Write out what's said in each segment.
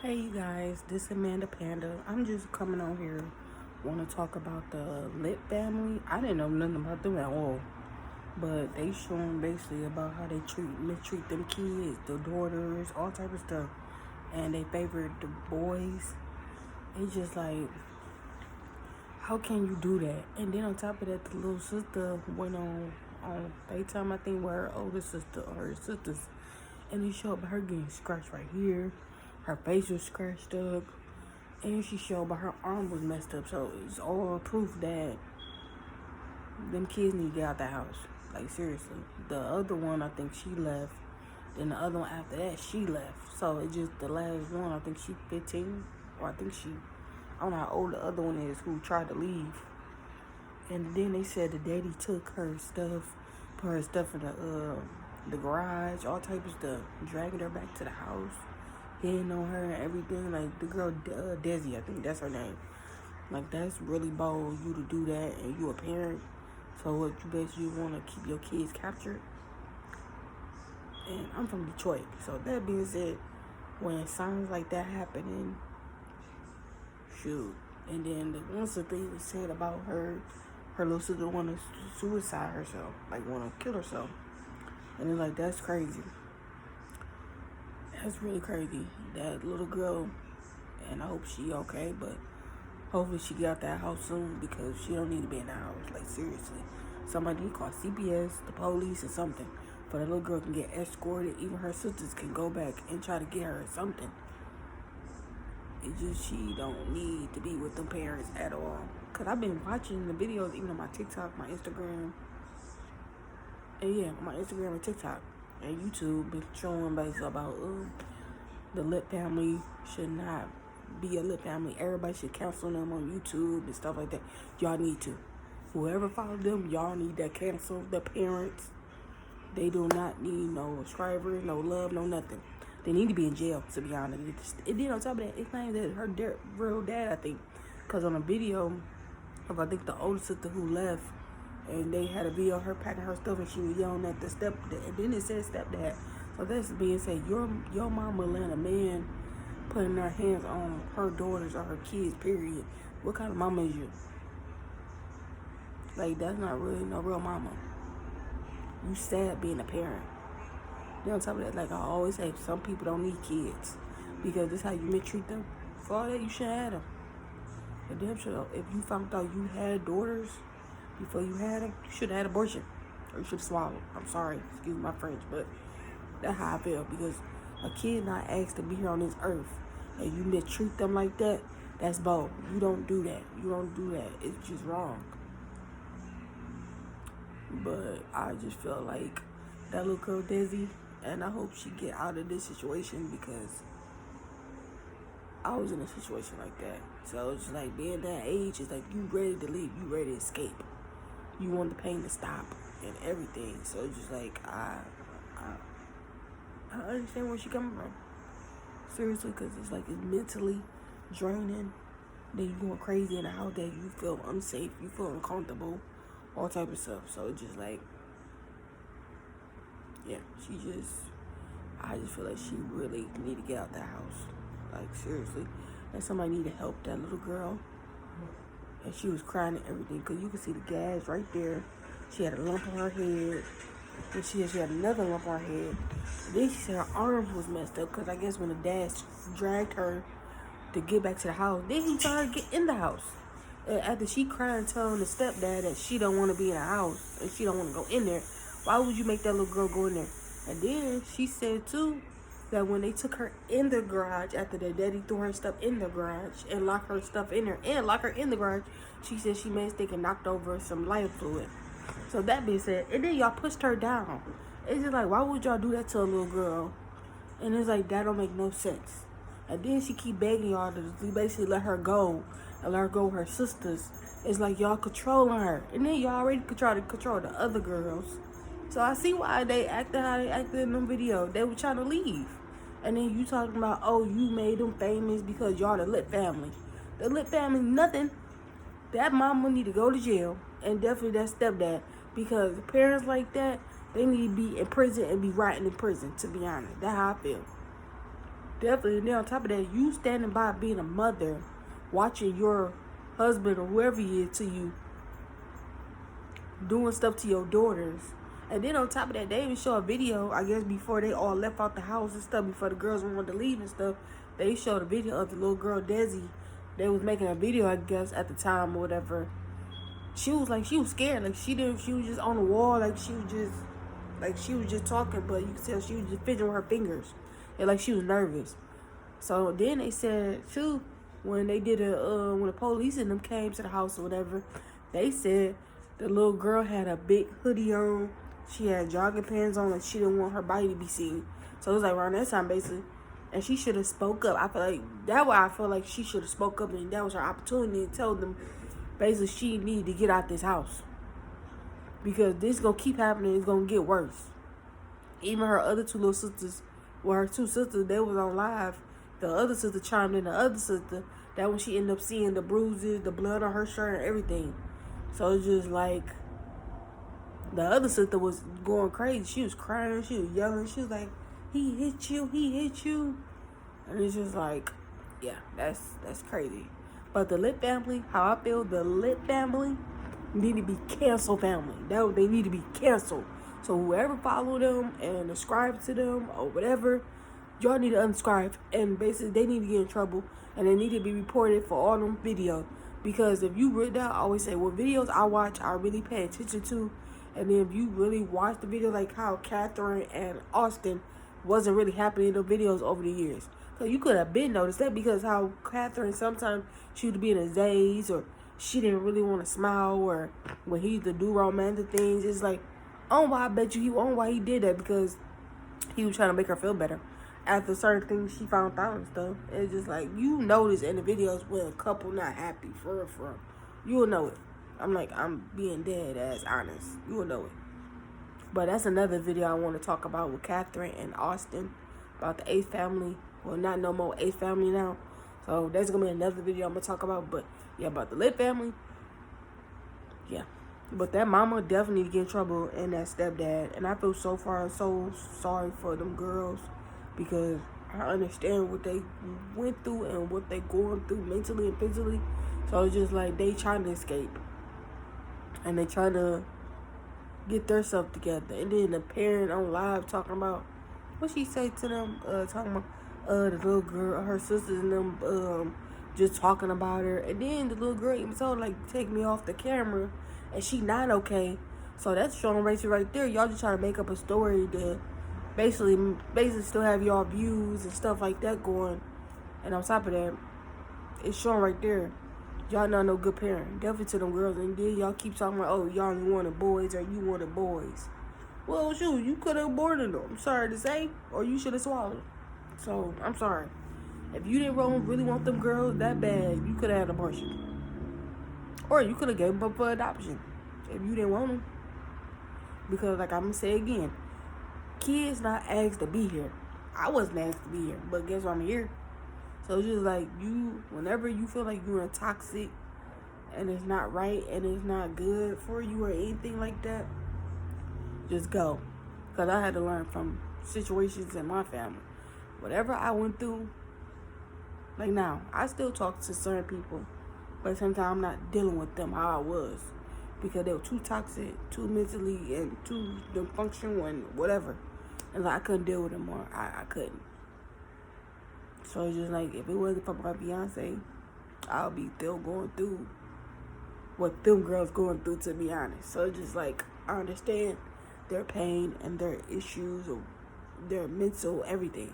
Hey you guys, this is Amanda Panda. I'm just coming on here, want to talk about the Lit family. I didn't know nothing about them at all, but they showing basically about how they mistreat them kids, the daughters, all type of stuff, and they favorite the boys. It's just like, how can you do that? And then on top of that, the little sister went on FaceTime, I think, with her older sister or her sisters, and they showed her getting scratched right here. Her face was scratched up, and she showed but her arm was messed up. So it's all proof that them kids need to get out the house. Like seriously. The other one, I think she left. Then the other one after that, she left. So it just the last one, I think she 15, or I don't know how old the other one is who tried to leave. And then they said the daddy took her stuff, put her stuff in the garage, all type of stuff, dragging her back to the house, hitting on her and everything. Like the girl Desi, I think that's her name. Like that's really bold you to do that, and you a parent. So what you basically want to keep your kids captured. And I'm from Detroit, so that being said, when signs like that happening, shoot. And then the one thing was said about her little sister want to suicide herself, like want to kill herself. And it's like, that's crazy. That's really crazy. That little girl, and I hope she okay, but hopefully she get out that house soon because she don't need to be in the house. Like seriously. Somebody need to call CPS, the police, or something. For the little girl can get escorted. Even her sisters can go back and try to get her or something. It's just she don't need to be with them parents at all. Cause I've been watching the videos even on my TikTok, my Instagram, and yeah, my Instagram and TikTok and YouTube been showing basically about the Lit family should not be a Lit family. Everybody should cancel them on YouTube and stuff like that. Y'all need to. Whoever followed them, y'all need to cancel. The parents, they do not need no subscribers, no love, no nothing. They need to be in jail, to be honest. It did on top of that, it claimed that her real dad, I think, because on a video of, I think, the older sister who left, and they had a video of her packing her stuff, and she was yelling at the stepdad, and then it said stepdad. So that's being said, your mama letting a man putting her hands on her daughters or her kids, period. What kind of mama is you? Like, that's not really no real mama. You sad being a parent. Then on top of that, like I always say, some people don't need kids because this is how you mistreat them. For all that, you should have them. But damn sure, if you found out you had daughters before you had them, you should have had abortion. Or you should have swallowed. I'm sorry, excuse my French, but that's how I feel. Because a kid not asked to be here on this earth, and you mistreat them like that, that's bold. You don't do that. You don't do that. It's just wrong. But I just feel like that little girl Desi, and I hope she get out of this situation because I was in a situation like that. So it's just like being that age, it's like you ready to leave, you ready to escape. You want the pain to stop and everything. So it's just like I understand where she coming from. Seriously, because it's like it's mentally draining. Then you going crazy in the house that you feel unsafe, you feel uncomfortable, all type of stuff. So it's just like, yeah, I just feel like she really need to get out that house. Like seriously, and somebody need to help that little girl. And she was crying and everything because you could see the gas right there. She had a lump on her head. And she had another lump on her head. And then she said her arms was messed up because I guess when the dad dragged her to get back to the house, then he told her to get in the house. And after she cried and telling the stepdad that she don't want to be in the house and she don't want to go in there, why would you make that little girl go in there? And then she said too that when they took her in the garage after their daddy threw her stuff in the garage and locked her stuff in there and locked her in the garage, she said she made a mistake and knocked over some lighter fluid. So that being said, and then y'all pushed her down. It's just like, why would y'all do that to a little girl? And it's like, that don't make no sense. And then she keep begging y'all to basically let her go and let her go with her sisters. It's like y'all controlling her. And then y'all already try to control the other girls. So I see why they acted how they acted in them video. They were trying to leave. And then you talking about, oh, you made them famous because y'all the Lit family. The Lit family, nothing. That mama need to go to jail. And definitely that stepdad. Because parents like that, they need to be in prison and be rotting in prison, to be honest. That's how I feel. Definitely. And then on top of that, you standing by being a mother, watching your husband or whoever he is to you doing stuff to your daughters. And then on top of that, they even show a video, I guess, before they all left out the house and stuff, before the girls wanted to leave and stuff. They showed a video of the little girl, Desi. They was making a video, I guess, at the time or whatever. She was scared. Like, she was just on the wall. She was just talking, but you could tell she was just fidgeting with her fingers. And, like, she was nervous. So then they said, too, when they did when the police and them came to the house or whatever, they said the little girl had a big hoodie on. She had jogging pants on, like she didn't want her body to be seen. So it was like around that time, basically. And she should have spoke up. I feel like she should have spoke up, and that was her opportunity to tell them, basically, she needed to get out this house. Because this gonna keep happening, it's gonna get worse. Even her other two little sisters, her two sisters, they was on live. The other sister chimed in, the other sister, that when she ended up seeing the bruises, the blood on her shirt and everything. So it's just like, the other sister was going crazy. She was crying, she was yelling, she was like, he hit you. And it's just like, yeah, that's crazy. But the Lit family, how I feel, the Lit family need to be canceled family. They need to be canceled. So whoever follow them and subscribe to them or whatever, y'all need to unsubscribe. And basically, they need to get in trouble. And they need to be reported for all them videos. Because if you read that, I always say, what videos I watch, I really pay attention to. And then if you really watch the video, like how Catherine and Austin wasn't really happy in the videos over the years. So you could have been noticed that, because how Catherine sometimes she would be in a daze, or she didn't really want to smile, or when he used to do romantic things, it's like, oh, why I bet you why he did that, because he was trying to make her feel better after certain things she found out and stuff. It's just like, you notice in the videos when a couple not happy, for real. You will know it. I'm being dead ass honest. You will know it. But that's another video I want to talk about with Catherine and Austin, about the 8th family. Well, not no more 8th family now. So that's going to be another video I'm going to talk about. But yeah, about the Lit family. Yeah. But that mama definitely get in trouble, and that stepdad. And I feel so sorry for them girls, because I understand what they went through and what they going through mentally and physically. So it's just like they trying to escape. And they trying to get their stuff together. And then the parent on live talking about, what she say to them, talking about the little girl, her sisters and them, just talking about her. And then the little girl even told, like, take me off the camera, and she not okay. So that's showing racism right there. Y'all just trying to make up a story to basically still have y'all views and stuff like that going. And on top of that, it's showing right there, y'all not no good parent. Definitely to them girls. And then y'all keep talking about, oh, y'all only wanted boys, or you wanted boys. Well, shoot, you could have aborted them. I'm sorry to say. Or you should have swallowed. So, I'm sorry. If you didn't really want them girls that bad, you could have had an abortion. Or you could have gave them up for adoption if you didn't want them. Because, like I'm going to say again, kids not asked to be here. I wasn't asked to be here, but guess what, I'm here. So it's just like, whenever you feel like you're in a toxic and it's not right and it's not good for you or anything like that, just go. Because I had to learn from situations in my family. Whatever I went through, like now, I still talk to certain people, but sometimes I'm not dealing with them how I was, because they were too toxic, too mentally, and too dysfunctional and whatever. And like, I couldn't deal with them more. I couldn't. So it's just like, if it wasn't for my Beyonce, I'll be still going through what them girls going through, to be honest. So it's just like, I understand their pain and their issues, or their mental everything.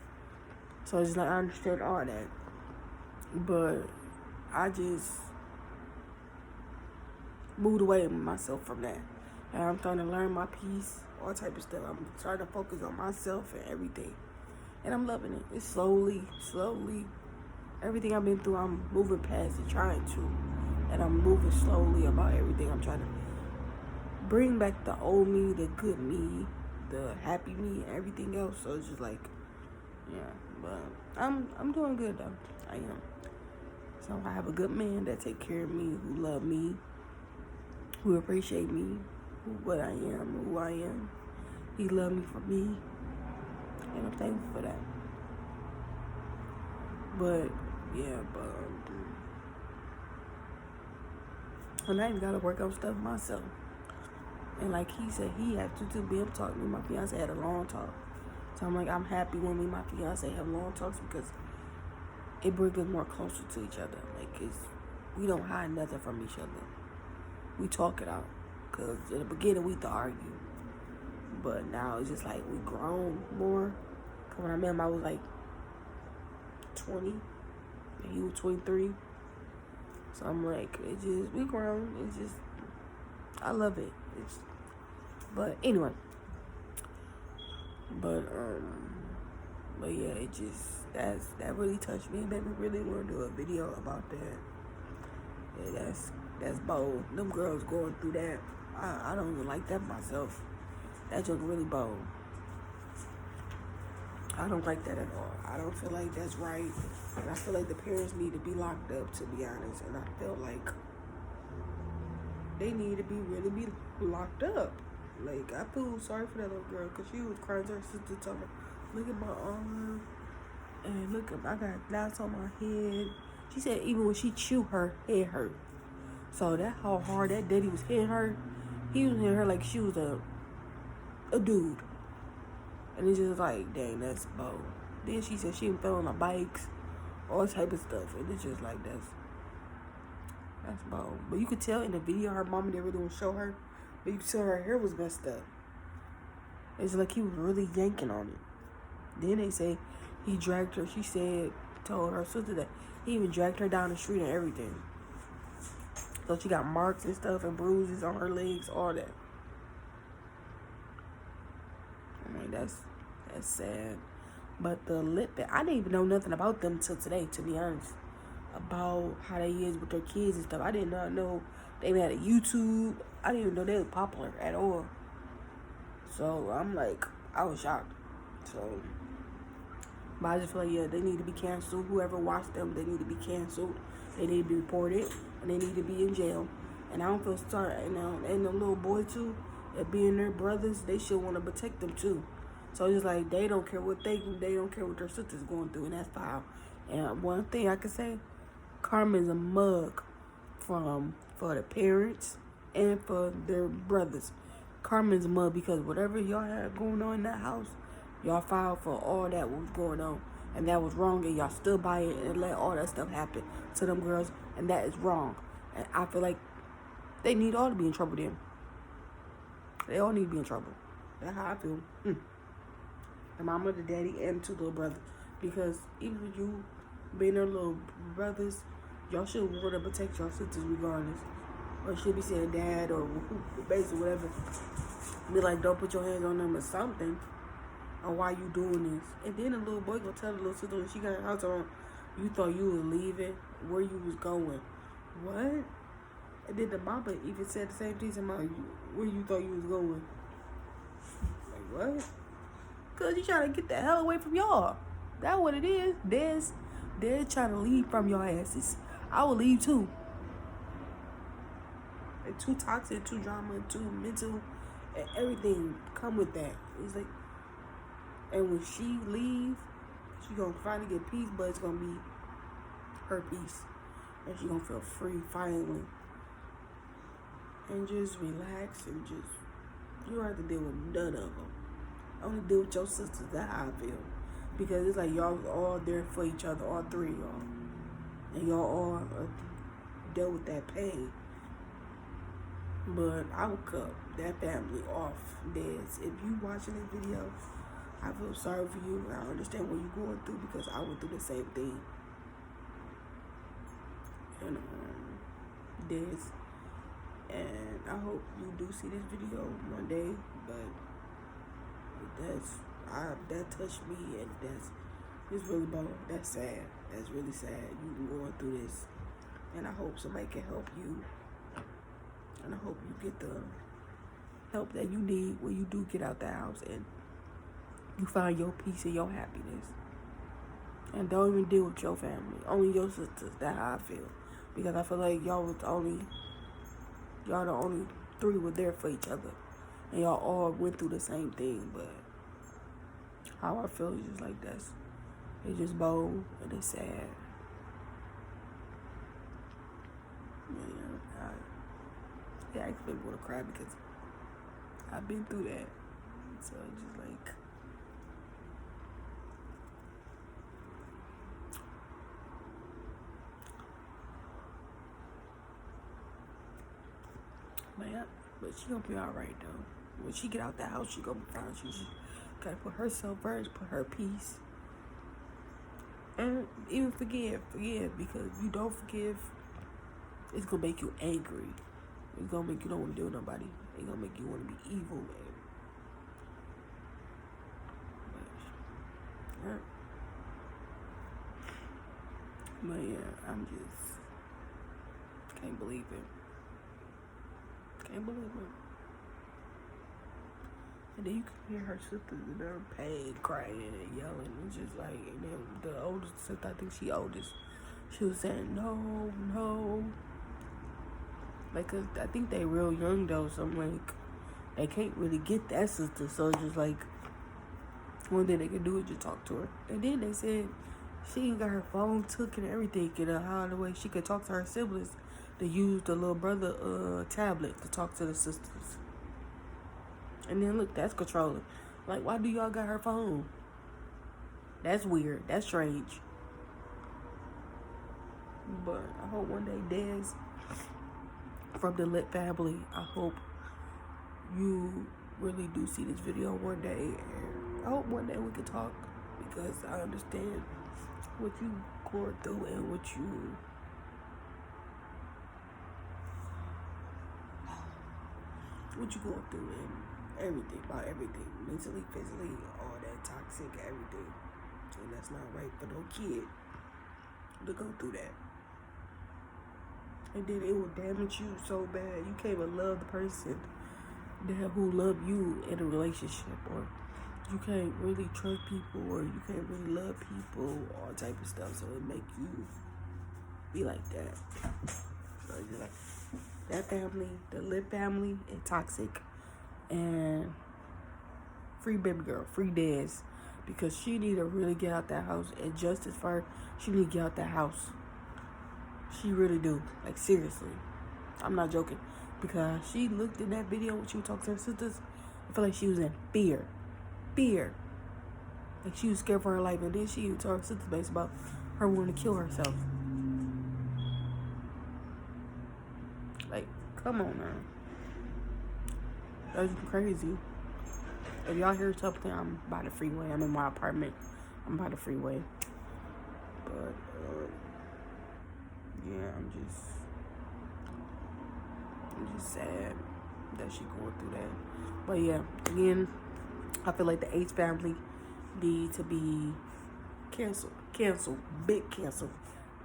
So it's just like, I understood all that. But I just moved away with myself from that. And I'm trying to learn my peace, all type of stuff. I'm trying to focus on myself and everything. And I'm loving it. It's slowly. Everything I've been through, I'm moving past it, trying to. And I'm moving slowly about everything. I'm trying to bring back the old me, the good me, the happy me, and everything else. So it's just like, yeah. But I'm doing good, though. I am. So I have a good man that take care of me, who love me, who appreciate me, what I am, who I am. He loved me for me. And I'm thankful for that. But yeah, and I even gotta work on stuff myself. And like he said, he had to be able to talk. Me and my fiance had a long talk. So I'm like, I'm happy when me and my fiance have long talks because it brings us more closer to each other. Like, we don't hide nothing from each other. We talk it out. Because in the beginning, we used to argue. But now it's just like we grown more. Because when I met him, I was like 20. And he was 23. So I'm like, we grown. It's just, I love it. But anyway. But yeah, that really touched me. It made me really want to do a video about that. Yeah, that's bold. Them girls going through that. I don't even like that myself. That joke really bold. I don't like that at all. I don't feel like that's right. And I feel like the parents need to be locked up, to be honest. And I feel like they need to really be locked up. Like, I feel sorry for that little girl because she was crying to her sister, telling her, look at my arm. And look, I got knots on my head. She said even when she chewed, her head hurt. So that how hard that daddy was hitting her. He was hitting her like she was a dude. And it's just like, dang, that's bold. Then she said she fell on the bikes, all type of stuff. And it's just like, that's bold. But you could tell in the video her mama didn't really want to show her. But you could tell her hair was messed up. It's like he was really yanking on it. Then they say he dragged her. She told her sister that he even dragged her down the street and everything. So she got marks and stuff and bruises on her legs, all that. I mean, that's sad. But the lip, I didn't even know nothing about them till today, to be honest. About how they is with their kids and stuff. I did not know they had a YouTube. I didn't even know they were popular at all. So I'm like, I was shocked. So, but I just feel like, yeah, they need to be canceled. Whoever watched them, they need to be canceled. They need to be reported, and they need to be in jail. And I don't feel sorry. And the little boy too, that being their brothers, they should want to protect them too. So it's like they don't care what they don't care what their sister's going through, and that's foul. And one thing I can say, Carmen's a mug for the parents and for their brothers. Carmen's a mug because whatever y'all had going on in that house, y'all filed for all that was going on. And that was wrong, and y'all stood by it and let all that stuff happen to them girls, and that is wrong. And I feel like they need all to be in trouble then. They all need to be in trouble. That's how I feel. The mama, the daddy, and two little brothers. Because even with you being their little brothers, y'all should want to protect your sisters regardless. Or should be saying dad or basically whatever. Be like, don't put your hands on them or something. Or why you doing this? And then the little boy gonna tell the little sister when she got her house on, you thought you was leaving, where you was going. What? And then the mama even said the same thing to mom, where you thought you was going. Like, what? Because you trying to get the hell away from y'all. That's what it is. They're trying to leave from your asses. I would leave too. And too toxic, too drama, too mental, and everything come with that. It's like, and when she leave, she gonna finally get peace, but it's gonna be her peace. And she gonna feel free finally. And just relax and just, you don't have to deal with none of them. Only deal with your sisters. That's how I feel. Because it's like y'all all there for each other, all three of y'all. And y'all all dealt with that pain. But I would cut that family off dead. If you watching this video, I feel sorry for you. I understand what you're going through because I went through the same thing. And and I hope you do see this video one day. But that touched me, and it's really bad. That's sad. That's really sad. You going through this, and I hope somebody can help you. And I hope you get the help that you need when you do get out the house and you find your peace and your happiness. And don't even deal with your family. Only your sisters. That's how I feel. Because I feel like y'all the only three were there for each other. And y'all all went through the same thing. But how I feel is just like It's just bold and it's sad. Man, it actually want to cry because I've been through that. So it's just like, man, but she gonna be all right though. When she get out the house, she gonna be fine. She just gotta put herself first, put her peace, and even forgive, because you don't forgive, it's gonna make you angry. It's gonna make you don't want to deal with nobody. It's gonna make you want to be evil, man. But yeah, I'm just can't believe it. Can't believe it. And then you can hear her sisters in her pain, crying and yelling. It's just like, and then the oldest sister, I think she oldest, she was saying, no. Like, 'cause I think they real young though, so I'm like, they can't really get that sister. So it's just like, one thing they can do is just talk to her. And then they said she ain't got her phone took and everything, and how the way she could talk to her siblings, to use the little brother tablet to talk to the sisters. And then look, that's controlling. Like, why do y'all got her phone? That's weird. That's strange. But I hope one day, Des from the Lit family, I hope you really do see this video one day, and I hope one day we can talk, because I understand what you going through and what you going through, and everything, about everything, mentally, physically, all that toxic, everything. And that's not right for no kid to go through that. And then it will damage you so bad. You can't even love the person who love you in a relationship, or you can't really trust people, or you can't really love people, all type of stuff. So it make you be like that. So you're like, that family, the Lit family, is toxic. And free baby girl, free Des, because she need to really get out that house. And justice for her, she need to get out that house. She really do. Like, seriously. I'm not joking. Because she looked in that video when she was talking to her sisters, I feel like she was in fear. Like, she was scared for her life. And then she told her sisters based about her wanting to kill herself. Like, come on now. That's crazy. If y'all hear something, I'm by the freeway. I'm in my apartment. I'm by the freeway. But, yeah, I'm just sad that she going through that. But yeah, again, I feel like the H family need to be canceled, big cancel.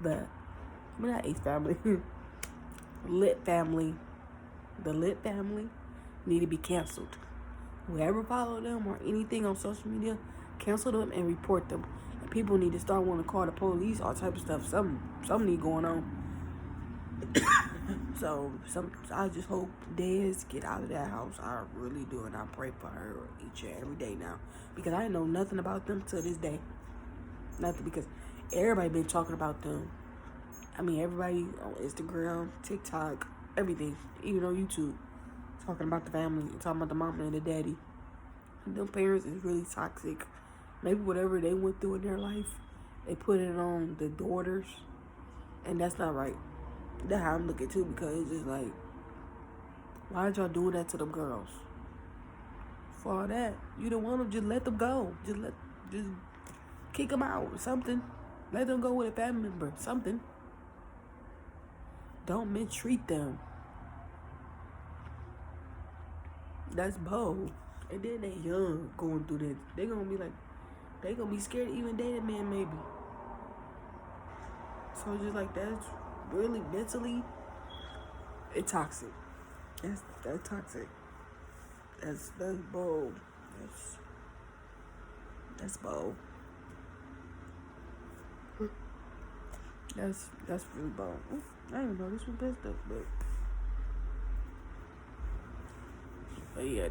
Not H family, Lit family, the Lit family need to be canceled. Whoever follow them or anything on social media, cancel them and report them. And people need to start wanting to call the police, all type of stuff. Something need going on. So I just hope Des get out of that house. I really do, and I pray for her each and every day now, because I know nothing about them to this day. Nothing, because everybody been talking about them. I mean, everybody on Instagram, TikTok, everything, even on YouTube, talking about the family, talking about the mama and the daddy. And them parents is really toxic. Maybe whatever they went through in their life, they put it on the daughters, and that's not right. That's how I'm looking too, because it's just like, why did y'all do that to them girls? For all that, you don't want them, just let them go. Just kick them out or something. Let them go with a family member, something. Don't mistreat them. That's bold. And then they young going through this. They gonna be like, they gonna be scared to even date a man, maybe. So just like, that's really mentally, it's toxic. That's toxic. That's bold. That's bold. That's really bold. Ooh, I didn't know this was best up, but yeah,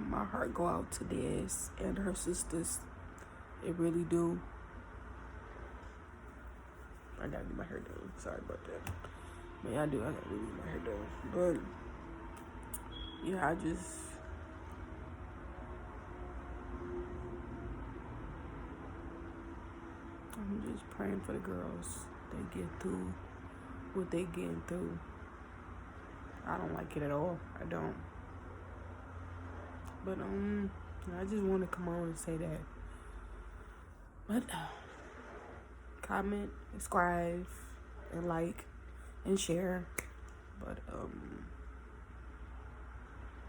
my heart go out to Des and her sisters. It really do. I gotta get my hair done. Sorry about that. But yeah, I do. I gotta really get my hair done. But yeah, I'm just praying for the girls. They get through what they getting through. I don't like it at all. I don't. But I just want to come on and say that. But comment, subscribe, and like, and share. But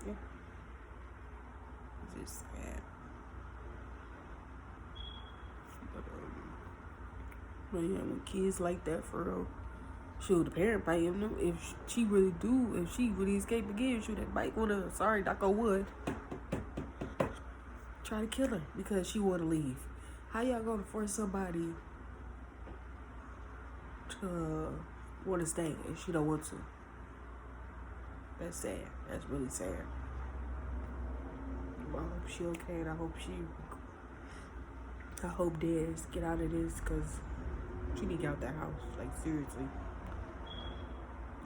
yeah, it's just sad. But yeah, when kids like that, for real, shoot, the parent might even know if she really escaped again, shoot, that bike would have, sorry, knock on wood, try to kill her because she want to leave. How y'all gonna force somebody to want to stay if she don't want to? That's sad. That's really sad. Well, I hope she okay, and I hope Des get out of this, because she need to get out that house. Like, seriously.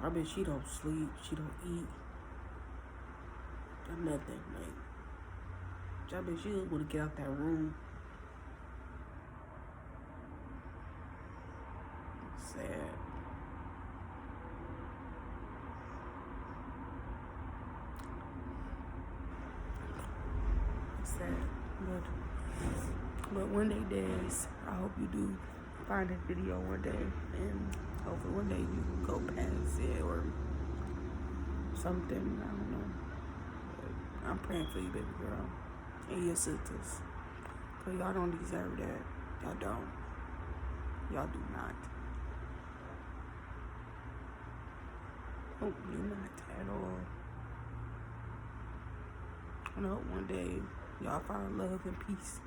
I bet she don't sleep, she don't eat, or nothing. Like, I bet she don't want to get out that room. Sad. It's sad. But one day, Des, I hope you do find a video one day, and hopefully one day you can go past it or something. I don't know. But I'm praying for you, baby girl, and your sisters. Cause y'all don't deserve that. Y'all don't. Y'all do not. Hope you not at all. And I hope one day y'all find love and peace.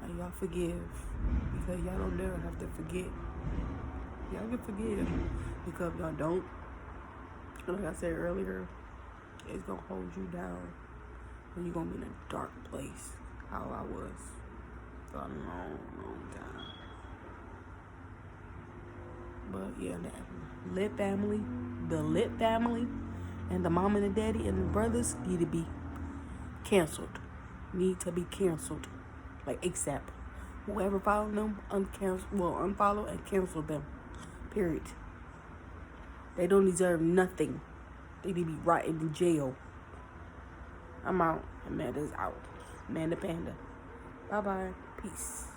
And y'all forgive, because y'all don't never have to forget. Y'all can forgive, because y'all don't, like I said earlier, it's gonna hold you down, and you're gonna be in a dark place, how I was for a long, long time. But yeah, the Lit family, and the mom and the daddy and the brothers need to be canceled. Like ASAP. Whoever followed them, unfollow and cancel them. Period. They don't deserve nothing. They need to be rotting in jail. I'm out. Amanda's out. Amanda Panda. Bye-bye. Peace.